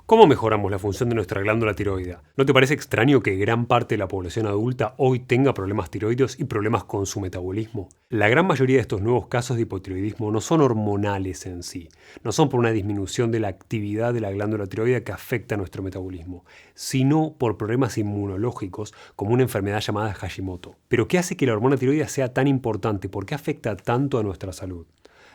¿Cómo mejoramos la función de nuestra glándula tiroidea? ¿No te parece extraño que gran parte de la población adulta hoy tenga problemas tiroideos y problemas con su metabolismo? La gran mayoría de estos nuevos casos de hipotiroidismo no son hormonales en sí, no son por una disminución de la actividad de la glándula tiroidea que afecta a nuestro metabolismo, sino por problemas inmunológicos como una enfermedad llamada Hashimoto. ¿Pero qué hace que la hormona tiroidea sea tan importante? ¿Por qué afecta tanto a nuestra salud?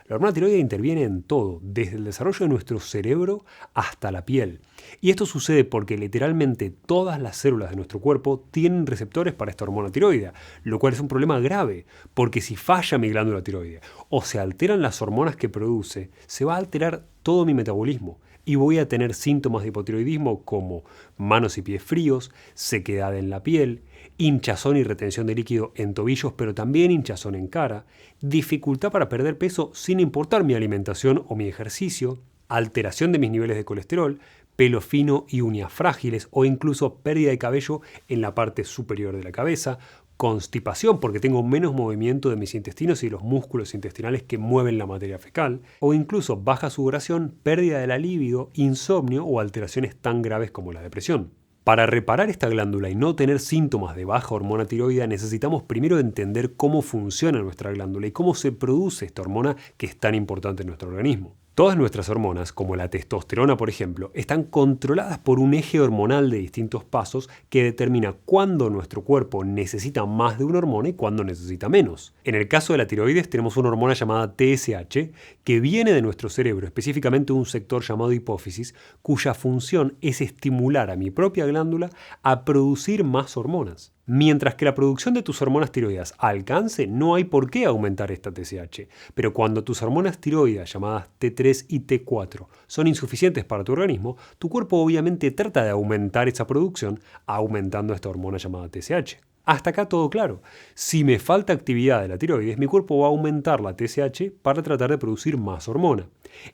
La hormona tiroidea interviene en todo, desde el desarrollo de nuestro cerebro hasta la piel. Y esto sucede porque literalmente todas las células de nuestro cuerpo tienen receptores para esta hormona tiroidea, lo cual es un problema grave, porque si falla mi glándula tiroidea o se alteran las hormonas que produce, se va a alterar todo mi metabolismo. Y voy a tener síntomas de hipotiroidismo como manos y pies fríos, sequedad en la piel, hinchazón y retención de líquido en tobillos, pero también hinchazón en cara, dificultad para perder peso sin importar mi alimentación o mi ejercicio, alteración de mis niveles de colesterol, pelo fino y uñas frágiles o incluso pérdida de cabello en la parte superior de la cabeza, constipación porque tengo menos movimiento de mis intestinos y de los músculos intestinales que mueven la materia fecal, o incluso baja sudoración, pérdida de la libido, insomnio o alteraciones tan graves como la depresión. Para reparar esta glándula y no tener síntomas de baja hormona tiroidea, necesitamos primero entender cómo funciona nuestra glándula y cómo se produce esta hormona que es tan importante en nuestro organismo. Todas nuestras hormonas, como la testosterona por ejemplo, están controladas por un eje hormonal de distintos pasos que determina cuándo nuestro cuerpo necesita más de una hormona y cuándo necesita menos. En el caso de la tiroides tenemos una hormona llamada TSH que viene de nuestro cerebro, específicamente un sector llamado hipófisis, cuya función es estimular a mi propia glándula a producir más hormonas. Mientras que la producción de tus hormonas tiroideas alcance, no hay por qué aumentar esta TSH. Pero cuando tus hormonas tiroideas llamadas T3 y T4 son insuficientes para tu organismo, tu cuerpo obviamente trata de aumentar esa producción aumentando esta hormona llamada TSH. Hasta acá todo claro. Si me falta actividad de la tiroides, mi cuerpo va a aumentar la TSH para tratar de producir más hormona.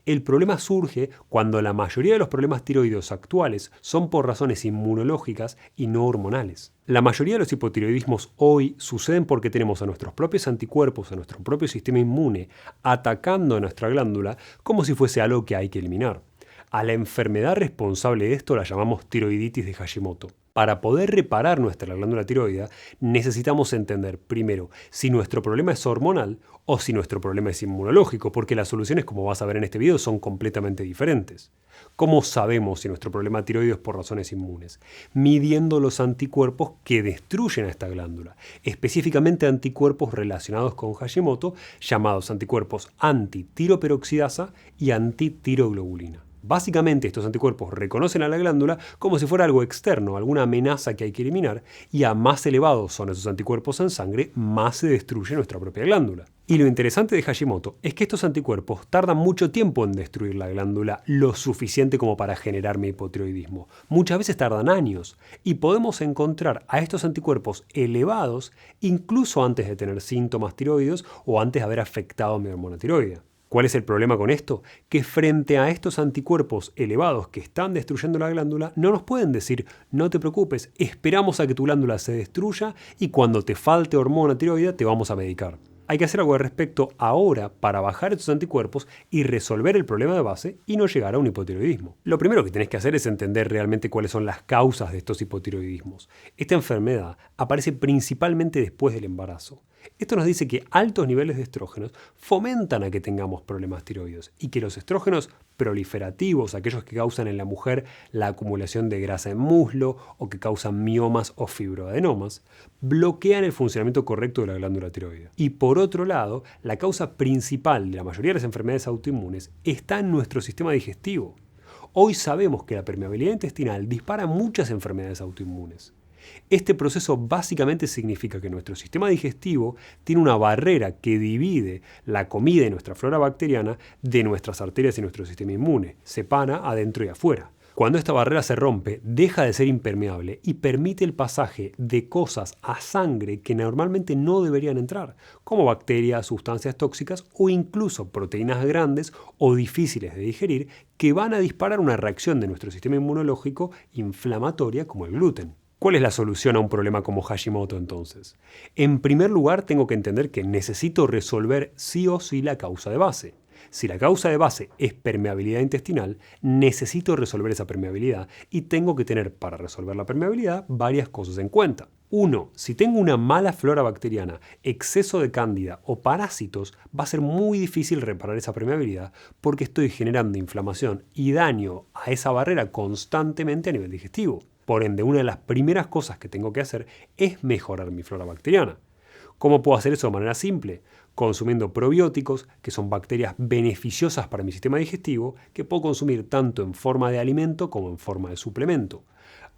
El problema surge cuando la mayoría de los problemas tiroideos actuales son por razones inmunológicas y no hormonales. La mayoría de los hipotiroidismos hoy suceden porque tenemos a nuestros propios anticuerpos, a nuestro propio sistema inmune, atacando a nuestra glándula como si fuese algo que hay que eliminar. A la enfermedad responsable de esto la llamamos tiroiditis de Hashimoto. Para poder reparar nuestra glándula tiroidea, necesitamos entender primero si nuestro problema es hormonal o si nuestro problema es inmunológico, porque las soluciones, como vas a ver en este video, son completamente diferentes. ¿Cómo sabemos si nuestro problema tiroideo es por razones inmunes? Midiendo los anticuerpos que destruyen a esta glándula, específicamente anticuerpos relacionados con Hashimoto, llamados anticuerpos antitiroperoxidasa y antitiroglobulina. Básicamente estos anticuerpos reconocen a la glándula como si fuera algo externo, alguna amenaza que hay que eliminar, y a más elevados son esos anticuerpos en sangre, más se destruye nuestra propia glándula. Y lo interesante de Hashimoto es que estos anticuerpos tardan mucho tiempo en destruir la glándula, lo suficiente como para generar mi hipotiroidismo. Muchas veces tardan años, y podemos encontrar a estos anticuerpos elevados incluso antes de tener síntomas tiroideos o antes de haber afectado a mi hormona tiroidea. ¿Cuál es el problema con esto? Que frente a estos anticuerpos elevados que están destruyendo la glándula, no nos pueden decir, no te preocupes, esperamos a que tu glándula se destruya y cuando te falte hormona tiroidea te vamos a medicar. Hay que hacer algo al respecto ahora para bajar estos anticuerpos y resolver el problema de base y no llegar a un hipotiroidismo. Lo primero que tenés que hacer es entender realmente cuáles son las causas de estos hipotiroidismos. Esta enfermedad aparece principalmente después del embarazo. Esto nos dice que altos niveles de estrógenos fomentan a que tengamos problemas tiroideos y que los estrógenos proliferativos, aquellos que causan en la mujer la acumulación de grasa en muslo o que causan miomas o fibroadenomas, bloquean el funcionamiento correcto de la glándula tiroidea. Y por otro lado, la causa principal de la mayoría de las enfermedades autoinmunes está en nuestro sistema digestivo. Hoy sabemos que la permeabilidad intestinal dispara muchas enfermedades autoinmunes. Este proceso básicamente significa que nuestro sistema digestivo tiene una barrera que divide la comida y nuestra flora bacteriana de nuestras arterias y nuestro sistema inmune, separa adentro y afuera. Cuando esta barrera se rompe, deja de ser impermeable y permite el pasaje de cosas a sangre que normalmente no deberían entrar, como bacterias, sustancias tóxicas o incluso proteínas grandes o difíciles de digerir que van a disparar una reacción de nuestro sistema inmunológico inflamatoria como el gluten. ¿Cuál es la solución a un problema como Hashimoto entonces? En primer lugar, tengo que entender que necesito resolver sí o sí la causa de base. Si la causa de base es permeabilidad intestinal, necesito resolver esa permeabilidad y tengo que tener para resolver la permeabilidad varias cosas en cuenta. 1. Si tengo una mala flora bacteriana, exceso de cándida o parásitos, va a ser muy difícil reparar esa permeabilidad porque estoy generando inflamación y daño a esa barrera constantemente a nivel digestivo. Por ende, una de las primeras cosas que tengo que hacer es mejorar mi flora bacteriana. ¿Cómo puedo hacer eso de manera simple? Consumiendo probióticos, que son bacterias beneficiosas para mi sistema digestivo, que puedo consumir tanto en forma de alimento como en forma de suplemento.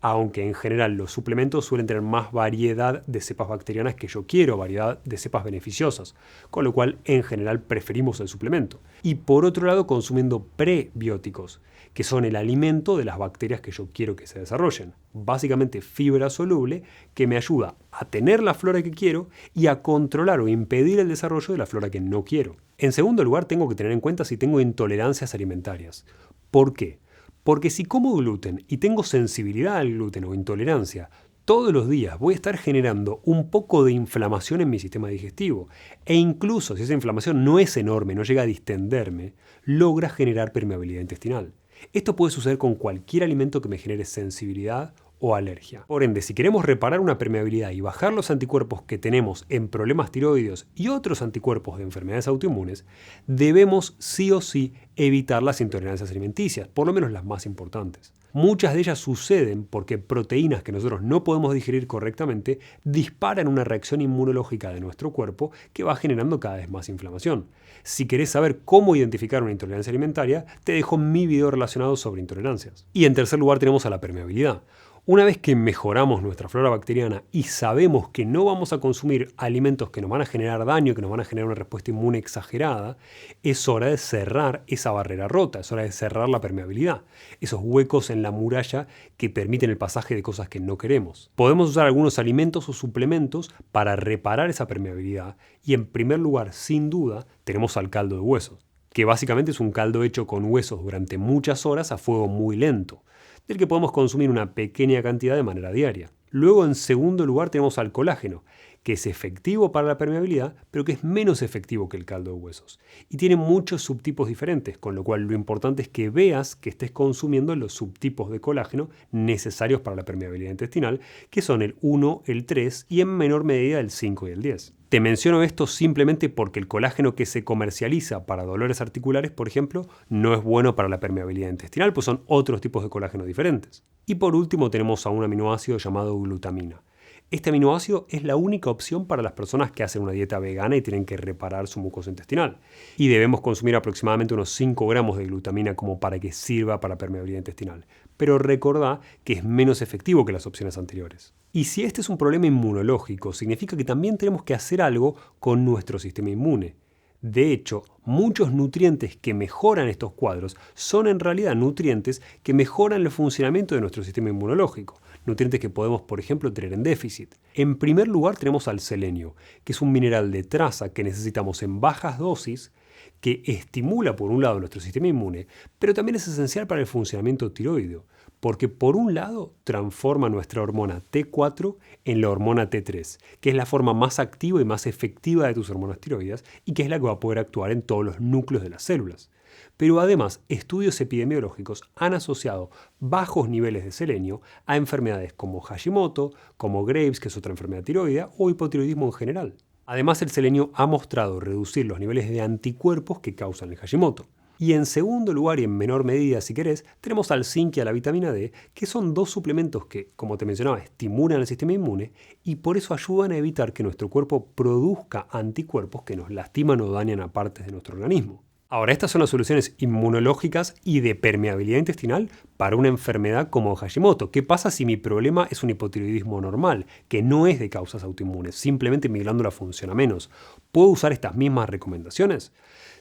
Aunque en general los suplementos suelen tener más variedad de cepas bacterianas que yo quiero, variedad de cepas beneficiosas, con lo cual en general preferimos el suplemento. Y por otro lado consumiendo prebióticos, que son el alimento de las bacterias que yo quiero que se desarrollen. Básicamente fibra soluble que me ayuda a tener la flora que quiero y a controlar o impedir el desarrollo de la flora que no quiero. En segundo lugar, tengo que tener en cuenta si tengo intolerancias alimentarias. ¿Por qué? Porque si como gluten y tengo sensibilidad al gluten o intolerancia, todos los días voy a estar generando un poco de inflamación en mi sistema digestivo. E incluso si esa inflamación no es enorme, no llega a distenderme, logra generar permeabilidad intestinal. Esto puede suceder con cualquier alimento que me genere sensibilidad o alergia. Por ende, si queremos reparar una permeabilidad y bajar los anticuerpos que tenemos en problemas tiroideos y otros anticuerpos de enfermedades autoinmunes, debemos sí o sí evitar las intolerancias alimenticias, por lo menos las más importantes. Muchas de ellas suceden porque proteínas que nosotros no podemos digerir correctamente disparan una reacción inmunológica de nuestro cuerpo que va generando cada vez más inflamación. Si querés saber cómo identificar una intolerancia alimentaria, te dejo mi video relacionado sobre intolerancias. Y en tercer lugar tenemos a la permeabilidad. Una vez que mejoramos nuestra flora bacteriana y sabemos que no vamos a consumir alimentos que nos van a generar daño, que nos van a generar una respuesta inmune exagerada, es hora de cerrar esa barrera rota, es hora de cerrar la permeabilidad, esos huecos en la muralla que permiten el pasaje de cosas que no queremos. Podemos usar algunos alimentos o suplementos para reparar esa permeabilidad y en primer lugar, sin duda, tenemos al caldo de huesos, que básicamente es un caldo hecho con huesos durante muchas horas a fuego muy lento, del que podemos consumir una pequeña cantidad de manera diaria. Luego, en segundo lugar, tenemos al colágeno, que es efectivo para la permeabilidad, pero que es menos efectivo que el caldo de huesos. Y tiene muchos subtipos diferentes, con lo cual lo importante es que veas que estés consumiendo los subtipos de colágeno necesarios para la permeabilidad intestinal, que son el 1, el 3 y en menor medida el 5 y el 10. Te menciono esto simplemente porque el colágeno que se comercializa para dolores articulares, por ejemplo, no es bueno para la permeabilidad intestinal, pues son otros tipos de colágeno diferentes. Y por último tenemos a un aminoácido llamado glutamina. Este aminoácido es la única opción para las personas que hacen una dieta vegana y tienen que reparar su mucosa intestinal. Y debemos consumir aproximadamente unos 5 gramos de glutamina como para que sirva para permeabilidad intestinal. Pero recordá que es menos efectivo que las opciones anteriores. Y si este es un problema inmunológico, significa que también tenemos que hacer algo con nuestro sistema inmune. De hecho, muchos nutrientes que mejoran estos cuadros son en realidad nutrientes que mejoran el funcionamiento de nuestro sistema inmunológico. Nutrientes que podemos, por ejemplo, tener en déficit. En primer lugar tenemos al selenio, que es un mineral de traza que necesitamos en bajas dosis, que estimula por un lado nuestro sistema inmune, pero también es esencial para el funcionamiento tiroideo, porque por un lado transforma nuestra hormona T4 en la hormona T3, que es la forma más activa y más efectiva de tus hormonas tiroideas y que es la que va a poder actuar en todos los núcleos de las células. Pero además, estudios epidemiológicos han asociado bajos niveles de selenio a enfermedades como Hashimoto, como Graves, que es otra enfermedad tiroidea, o hipotiroidismo en general. Además, el selenio ha mostrado reducir los niveles de anticuerpos que causan el Hashimoto. Y en segundo lugar, y en menor medida si querés, tenemos al zinc y a la vitamina D, que son dos suplementos que, como te mencionaba, estimulan el sistema inmune y por eso ayudan a evitar que nuestro cuerpo produzca anticuerpos que nos lastiman o dañan a partes de nuestro organismo. Ahora, estas son las soluciones inmunológicas y de permeabilidad intestinal para una enfermedad como Hashimoto. ¿Qué pasa si mi problema es un hipotiroidismo normal, que no es de causas autoinmunes, simplemente mi glándula funciona menos? ¿Puedo usar estas mismas recomendaciones?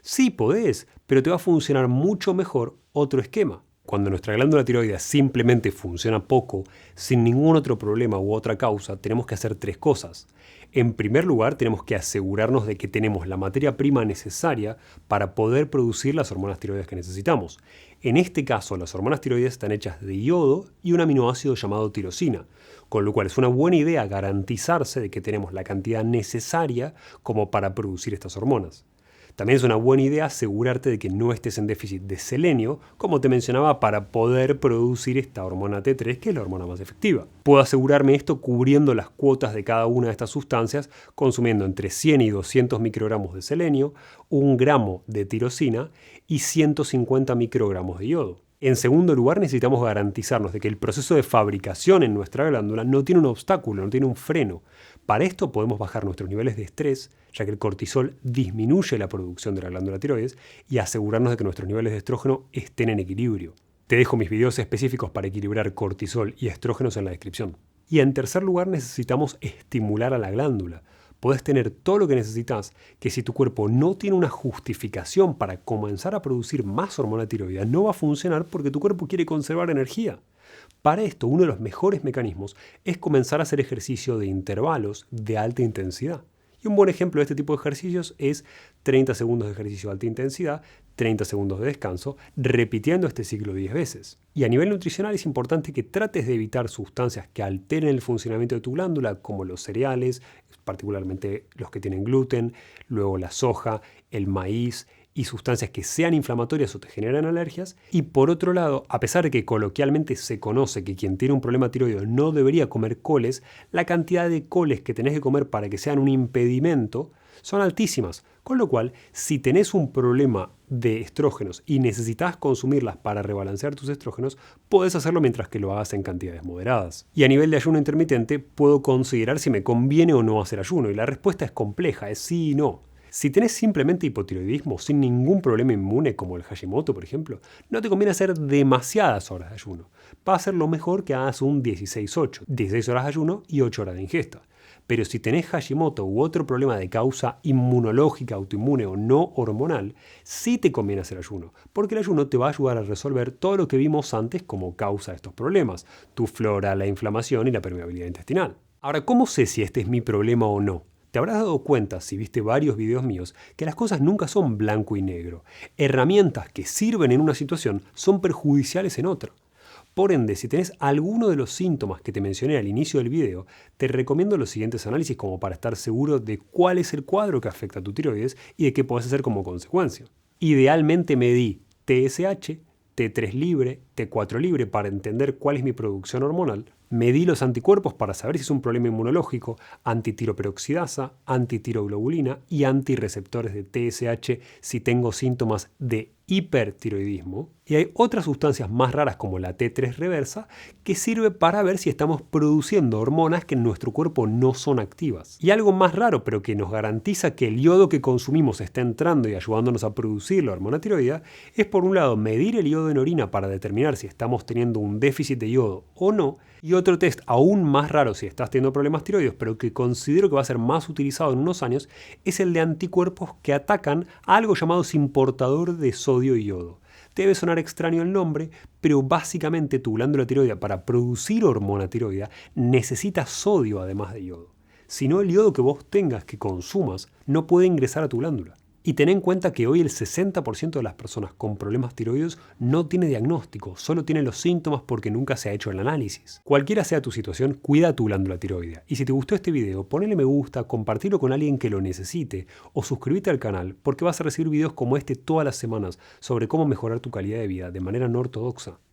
Sí, podés, pero te va a funcionar mucho mejor otro esquema. Cuando nuestra glándula tiroidea simplemente funciona poco, sin ningún otro problema u otra causa, tenemos que hacer 3 cosas. En primer lugar, tenemos que asegurarnos de que tenemos la materia prima necesaria para poder producir las hormonas tiroideas que necesitamos. En este caso, las hormonas tiroideas están hechas de iodo y un aminoácido llamado tirosina, con lo cual es una buena idea garantizarse de que tenemos la cantidad necesaria como para producir estas hormonas. También es una buena idea asegurarte de que no estés en déficit de selenio, como te mencionaba, para poder producir esta hormona T3, que es la hormona más efectiva. Puedo asegurarme esto cubriendo las cuotas de cada una de estas sustancias, consumiendo entre 100 y 200 microgramos de selenio, 1 gramo de tirosina y 150 microgramos de yodo. En segundo lugar, necesitamos garantizarnos de que el proceso de fabricación en nuestra glándula no tiene un obstáculo, no tiene un freno. Para esto podemos bajar nuestros niveles de estrés, ya que el cortisol disminuye la producción de la glándula tiroides, y asegurarnos de que nuestros niveles de estrógeno estén en equilibrio. Te dejo mis videos específicos para equilibrar cortisol y estrógenos en la descripción. Y en tercer lugar, necesitamos estimular a la glándula. Podés tener todo lo que necesitas, que si tu cuerpo no tiene una justificación para comenzar a producir más hormona tiroidea, no va a funcionar porque tu cuerpo quiere conservar energía. Para esto, uno de los mejores mecanismos es comenzar a hacer ejercicio de intervalos de alta intensidad. Y un buen ejemplo de este tipo de ejercicios es 30 segundos de ejercicio de alta intensidad, 30 segundos de descanso, repitiendo este ciclo 10 veces. Y a nivel nutricional es importante que trates de evitar sustancias que alteren el funcionamiento de tu glándula, como los cereales, particularmente los que tienen gluten, luego la soja, el maíz y sustancias que sean inflamatorias o te generan alergias. Y por otro lado, a pesar de que coloquialmente se conoce que quien tiene un problema tiroideo no debería comer coles, la cantidad de coles que tenés que comer para que sean un impedimento son altísimas, con lo cual si tenés un problema de estrógenos y necesitas consumirlas para rebalancear tus estrógenos, podés hacerlo mientras que lo hagas en cantidades moderadas. Y a nivel de ayuno intermitente, puedo considerar si me conviene o no hacer ayuno, y la respuesta es compleja, es sí y no. Si tenés simplemente hipotiroidismo sin ningún problema inmune como el Hashimoto, por ejemplo, no te conviene hacer demasiadas horas de ayuno. Va a ser lo mejor que hagas un 16-8, 16 horas de ayuno y 8 horas de ingesta. Pero si tenés Hashimoto u otro problema de causa inmunológica, autoinmune o no hormonal, sí te conviene hacer ayuno, porque el ayuno te va a ayudar a resolver todo lo que vimos antes como causa de estos problemas, tu flora, la inflamación y la permeabilidad intestinal. Ahora, ¿cómo sé si este es mi problema o no? Te habrás dado cuenta, si viste varios videos míos, que las cosas nunca son blanco y negro. Herramientas que sirven en una situación son perjudiciales en otra. Por ende, si tenés alguno de los síntomas que te mencioné al inicio del video, te recomiendo los siguientes análisis como para estar seguro de cuál es el cuadro que afecta a tu tiroides y de qué podés hacer como consecuencia. Idealmente medí TSH, T3 libre, T4 libre para entender cuál es mi producción hormonal. Medí los anticuerpos para saber si es un problema inmunológico, antitiroperoxidasa, antitiroglobulina y antirreceptores de TSH si tengo síntomas de hipertiroidismo. Y hay otras sustancias más raras como la T3 reversa que sirve para ver si estamos produciendo hormonas que en nuestro cuerpo no son activas. Y algo más raro, pero que nos garantiza que el yodo que consumimos está entrando y ayudándonos a producir la hormona tiroidea, es por un lado medir el yodo en orina para determinar si estamos teniendo un déficit de yodo o no, y otro test aún más raro si estás teniendo problemas tiroides, pero que considero que va a ser más utilizado en unos años, es el de anticuerpos que atacan a algo llamado importador de sodio y yodo. Te debe sonar extraño el nombre, pero básicamente tu glándula tiroidea para producir hormona tiroidea necesita sodio además de yodo. Si no, el yodo que vos tengas, que consumas, no puede ingresar a tu glándula. Y ten en cuenta que hoy el 60% de las personas con problemas tiroides no tiene diagnóstico, solo tiene los síntomas porque nunca se ha hecho el análisis. Cualquiera sea tu situación, cuida tu glándula tiroidea. Y si te gustó este video, ponle me gusta, compartirlo con alguien que lo necesite o suscríbete al canal porque vas a recibir videos como este todas las semanas sobre cómo mejorar tu calidad de vida de manera no ortodoxa.